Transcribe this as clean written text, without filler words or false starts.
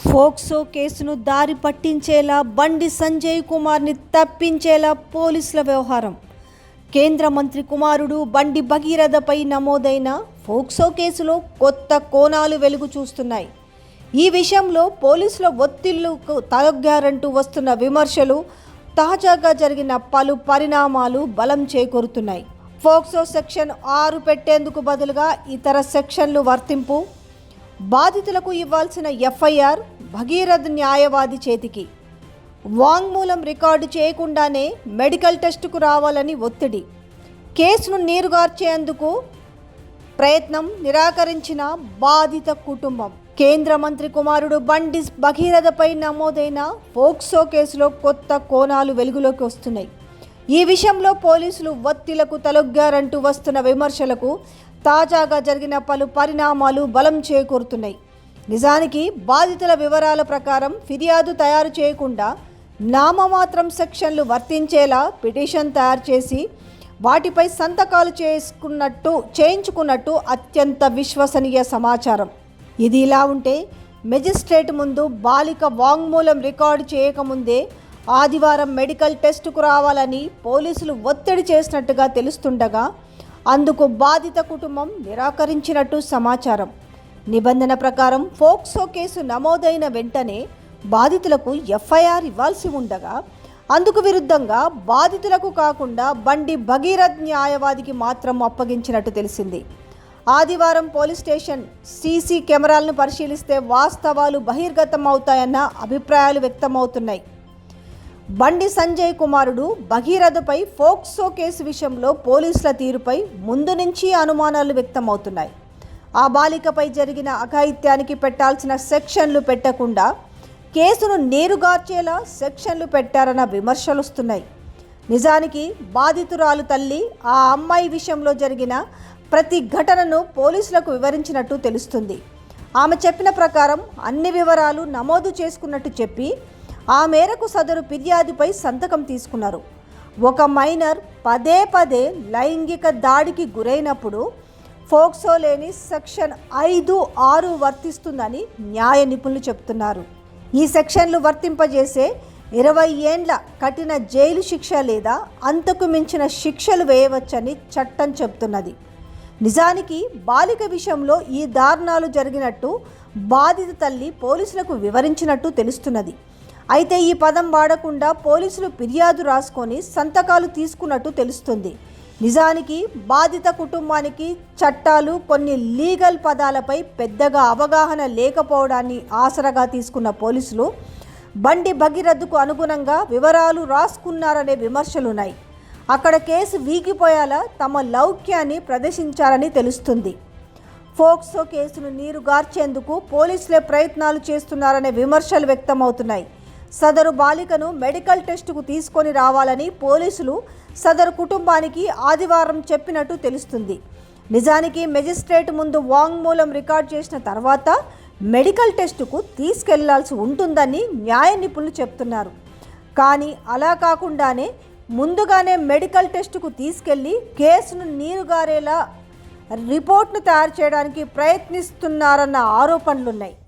POCSO కేసును దారి పట్టించేలా బండి సంజయ్ కుమార్ని తప్పించేలా పోలీసుల వ్యవహారం. కేంద్ర మంత్రి కుమారుడు బండి భగీరథపై నమోదైన ఫోక్సో కేసులో కొత్త కోణాలు వెలుగు చూస్తున్నాయి. ఈ విషయంలో పోలీసుల ఒత్తిళ్లకు తలొగ్గారంటూ వస్తున్న విమర్శలు, తాజాగా జరిగిన పలు పరిణామాలు బలం చేకూరుతున్నాయి. ఫోక్సో సెక్షన్ 6 పెట్టేందుకు బదులుగా ఇతర సెక్షన్లు వర్తింపు, బాధితులకు ఇవ్వాల్సిన ఎఫ్ఐఆర్ భగీరథ్ న్యాయవాది చేతికి, వాంగ్మూలం రికార్డు చేయకుండానే మెడికల్ టెస్టుకు రావాలని ఒత్తిడి, కేసును నీరుగార్చేందుకు ప్రయత్నం, నిరాకరించిన బాధిత కుటుంబం. కేంద్ర మంత్రి కుమారుడు బండి భగీరథపై నమోదైన ఫోక్సో కేసులో కొత్త కోణాలు వెలుగులోకి వస్తున్నాయి. ఈ విషయంలో పోలీసులు ఒత్తిళ్లకు తలొగ్గారంటూ వస్తున్న విమర్శలకు తాజాగా జరిగిన పలు పరిణామాలు బలం చేకూరుతున్నాయి. నిజానికి బాధితుల వివరాల ప్రకారం ఫిర్యాదు తయారు చేయకుండా నామమాత్రం సెక్షన్లు వర్తించేలా పిటిషన్ తయారు చేసి వాటిపై సంతకాలు చేయించుకున్నట్టు అత్యంత విశ్వసనీయ సమాచారం. ఇది ఇలా ఉంటే మెజిస్ట్రేట్ ముందు బాలిక వాంగ్మూలం రికార్డు చేయకముందే ఆదివారం మెడికల్ టెస్టుకు రావాలని పోలీసులు ఒత్తిడి చేసినట్టుగా తెలుస్తుండగా అందుకు బాధిత కుటుంబం నిరాకరించినట్టు సమాచారం. నిబంధన ప్రకారం ఫోక్సో కేసు నమోదైన వెంటనే బాధితులకు ఎఫ్ఐఆర్ ఇవ్వాల్సి ఉండగా అందుకు విరుద్ధంగా బాధితులకు కాకుండా బండి భగీరథ్ న్యాయవాదికి మాత్రం అప్పగించినట్టు తెలిసింది. ఆదివారం పోలీస్ స్టేషన్ సీసీ కెమెరాలను పరిశీలిస్తే వాస్తవాలు బహిర్గతం అవుతాయన్న అభిప్రాయాలు వ్యక్తమవుతున్నాయి. బండి సంజయ్ కుమారుడు భగీరథపై ఫోక్సో కేసు విషయంలో పోలీసుల తీరుపై ముందు నుంచి అనుమానాలు వ్యక్తమవుతున్నాయి. ఆ బాలికపై జరిగిన అఘాయిత్యానికి పెట్టాల్సిన సెక్షన్లు పెట్టకుండా కేసును నీరుగార్చేలా సెక్షన్లు పెట్టారన్న విమర్శలు వస్తున్నాయి. నిజానికి బాధితురాలు తల్లి ఆ అమ్మాయి విషయంలో జరిగిన ప్రతి ఘటనను పోలీసులకు వివరించినట్టు తెలుస్తుంది. ఆమె చెప్పిన ప్రకారం అన్ని వివరాలు నమోదు చేసుకున్నట్టు చెప్పి ఆ మేరకు సదరు ఫిర్యాదుపై సంతకం తీసుకున్నారు. ఒక మైనర్ పదే పదే లైంగిక దాడికి గురైనప్పుడు ఫోక్సో లేని సెక్షన్ 5, 6 వర్తిస్తుందని న్యాయ నిపుణులు చెబుతున్నారు. ఈ సెక్షన్లు వర్తింపజేసే 20 ఏండ్ల కఠిన జైలు శిక్ష లేదా అంతకు మించిన శిక్షలు వేయవచ్చని చట్టం చెబుతున్నది. నిజానికి బాలిక విషయంలో ఈ దారుణాలు జరిగినట్టు బాధిత తల్లి పోలీసులకు వివరించినట్టు తెలుస్తున్నది. అయితే ఈ పదం వాడకుండా పోలీసులు ఫిర్యాదు రాసుకొని సంతకాలు తీసుకున్నట్టు తెలుస్తుంది. నిజానికి బాధిత కుటుంబానికి చట్టాలు, కొన్ని లీగల్ పదాలపై పెద్దగా అవగాహన లేకపోవడాన్ని ఆసరాగా తీసుకున్న పోలీసులు బండి భగీరథకు అనుగుణంగా వివరాలు రాసుకున్నారనే విమర్శలున్నాయి. అక్కడ కేసు వీగిపోయేలా తమ లౌక్యాన్ని ప్రదర్శించారని తెలుస్తుంది. ఫోక్సో కేసును నీరుగార్చేందుకు పోలీసులే ప్రయత్నాలు చేస్తున్నారనే విమర్శలు వ్యక్తమవుతున్నాయి. సదరు బాలికను మెడికల్ టెస్టుకు తీసుకొని రావాలని పోలీసులు సదరు కుటుంబానికి ఆదివారం చెప్పినట్టు తెలుస్తుంది. నిజానికి మెజిస్ట్రేట్ ముందు వాంగ్మూలం రికార్డ్ చేసిన తర్వాత మెడికల్ టెస్టుకు తీసుకెళ్లాల్సి ఉంటుందని న్యాయ నిపుణులు చెప్తున్నారు. కానీ అలా కాకుండానే ముందుగానే మెడికల్ టెస్టుకు తీసుకెళ్లి కేసును నీరుగారేలా రిపోర్ట్ను తయారు చేయడానికి ప్రయత్నిస్తున్నారన్న ఆరోపణలున్నాయి.